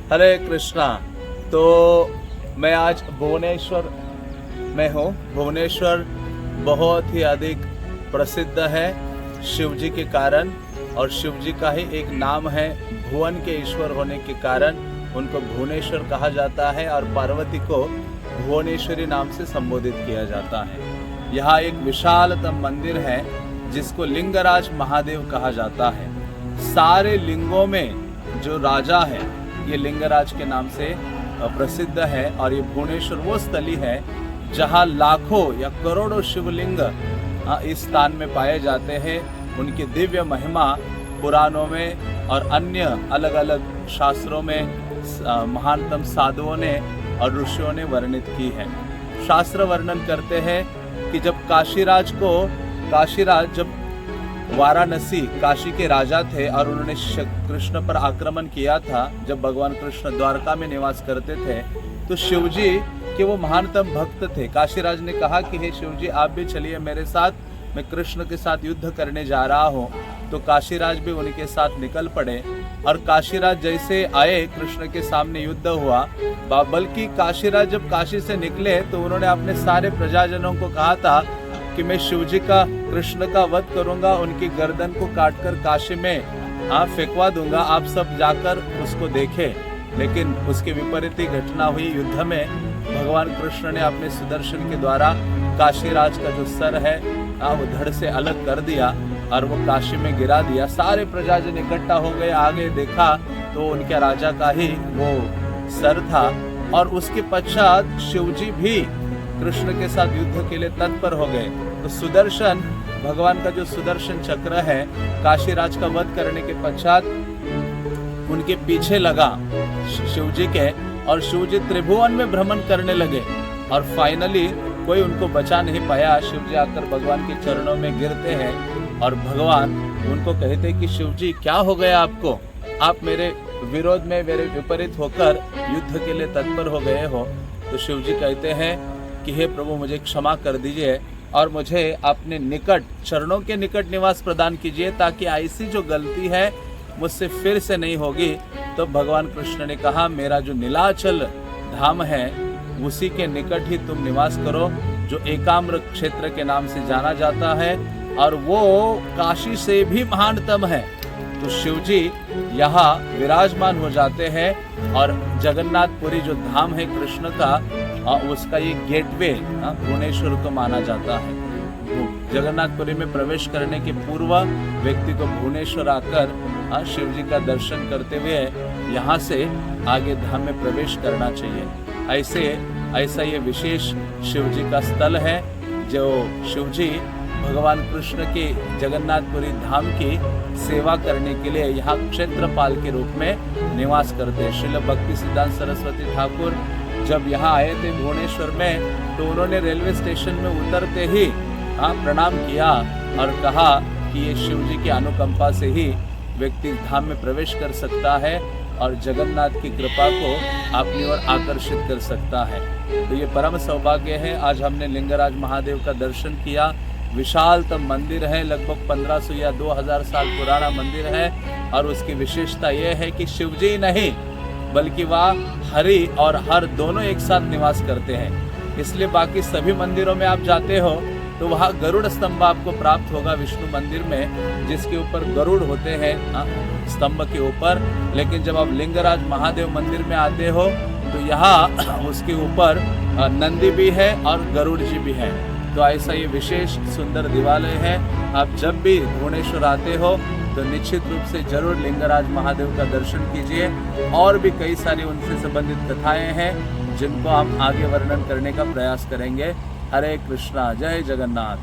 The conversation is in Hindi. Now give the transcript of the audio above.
हरे कृष्णा। तो मैं आज भुवनेश्वर में हूँ। भुवनेश्वर बहुत ही अधिक प्रसिद्ध है शिव जी के कारण, और शिव जी का ही एक नाम है, भुवन के ईश्वर होने के कारण उनको भुवनेश्वर कहा जाता है, और पार्वती को भुवनेश्वरी नाम से संबोधित किया जाता है। यहाँ एक विशालतम मंदिर है जिसको लिंगराज महादेव कहा जाता है। सारे लिंगों में जो राजा है ये लिंगराज के नाम से प्रसिद्ध है, और ये भुवनेश्वर वो स्थली है जहाँ लाखों या करोड़ों शिवलिंग इस स्थान में पाए जाते हैं। उनकी दिव्य महिमा पुराणों में और अन्य अलग अलग शास्त्रों में महानतम साधुओं ने और ऋषियों ने वर्णित की है। शास्त्र वर्णन करते हैं कि जब काशीराज जब वाराणसी काशी के राजा थे और उन्होंने कृष्ण पर आक्रमण किया था, जब भगवान कृष्ण द्वारका में निवास करते थे, तो शिवजी के वो महानतम भक्त थे। काशीराज ने कहा कि हे शिवजी, आप भी चलिए मेरे साथ, मैं कृष्ण के साथ युद्ध करने जा रहा हूँ। तो काशीराज भी उनके साथ निकल पड़े, और काशीराज जैसे आए कृष्ण के सामने युद्ध हुआ। बल्कि काशीराज जब काशी से निकले तो उन्होंने अपने सारे प्रजाजनों को कहा था कि मैं शिवजी का कृष्ण का वध करूंगा, उनकी गर्दन को काटकर काशी में फेंकवा दूंगा, आप सब जाकर उसको देखें। लेकिन उसके विपरीत ही घटना हुई। युद्ध में भगवान कृष्ण ने अपने सुदर्शन के द्वारा काशीराज का जो सर है वो धड़ से अलग कर दिया और वो काशी में गिरा दिया। सारे प्रजाजन इकट्ठा हो गए, आगे देखा तो उनके राजा का ही वो सर था। और उसके पश्चात शिवजी भी कृष्ण के साथ युद्ध के लिए तत्पर हो गए। तो सुदर्शन, भगवान का जो सुदर्शन चक्र है, काशीराज का वध करने के पश्चात उनके पीछे लगा शिवजी के, और शिवजी त्रिभुवन में भ्रमण करने लगे, और फाइनली कोई उनको बचा नहीं पाया। शिवजी आकर भगवान के चरणों में गिरते हैं और भगवान उनको कहते कि शिवजी, क्या हो गया आपको? आप मेरे विरोध में, मेरे विपरीत होकर युद्ध के लिए तत्पर हो गए हो। तो शिवजी कहते हैं कि हे प्रभु, मुझे क्षमा कर दीजिए और मुझे अपने निकट, चरणों के निकट निवास प्रदान कीजिए, ताकि ऐसी जो गलती है मुझसे फिर से नहीं होगी। तो भगवान कृष्ण ने कहा, मेरा जो नीलाचल धाम है उसी के निकट ही तुम निवास करो, जो एकाम्र क्षेत्र के नाम से जाना जाता है, और वो काशी से भी महानतम है। तो शिवजी यहाँ विराजमान हो जाते हैं, और जगन्नाथपुरी जो धाम है कृष्ण का, उसका ये गेटवे भुवनेश्वर को माना जाता है। जगन्नाथपुरी में प्रवेश करने के पूर्व व्यक्ति को भुवनेश्वर आकर शिवजी का दर्शन करते हुए यहाँ से आगे धाम में प्रवेश करना चाहिए। ऐसा ये विशेष शिवजी का स्थल है, जो शिवजी भगवान कृष्ण के जगन्नाथपुरी धाम की सेवा करने के लिए यहाँ क्षेत्रपाल के रूप में निवास करते हैं। श्रील भक्ति सिद्धांत सरस्वती ठाकुर जब यहाँ आए थे भुवनेश्वर में, तो उन्होंने रेलवे स्टेशन में उतरते ही प्रणाम किया और कहा कि ये शिवजी की अनुकंपा से ही व्यक्ति धाम में प्रवेश कर सकता है और जगन्नाथ की कृपा को अपनी ओर आकर्षित कर सकता है। तो ये परम सौभाग्य है। आज हमने लिंगराज महादेव का दर्शन किया। विशालतम मंदिर है, लगभग 1500 या 2000 साल पुराना मंदिर है, और उसकी विशेषता यह है कि शिवजी नहीं बल्कि वह हरि और हर दोनों एक साथ निवास करते हैं। इसलिए बाकी सभी मंदिरों में आप जाते हो तो वहाँ गरुड़ स्तंभ आपको प्राप्त होगा विष्णु मंदिर में, जिसके ऊपर गरुड़ होते हैं स्तंभ के ऊपर। लेकिन जब आप लिंगराज महादेव मंदिर में आते हो तो यहाँ उसके ऊपर नंदी भी है और गरुड़ जी भी है। तो ऐसा ये विशेष सुंदर देवालय है। आप जब भी भुवनेश्वर आते हो तो निश्चित रूप से जरूर लिंगराज महादेव का दर्शन कीजिए। और भी कई सारी उनसे संबंधित कथाएं हैं जिनको हम आगे वर्णन करने का प्रयास करेंगे। हरे कृष्णा, जय जगन्नाथ।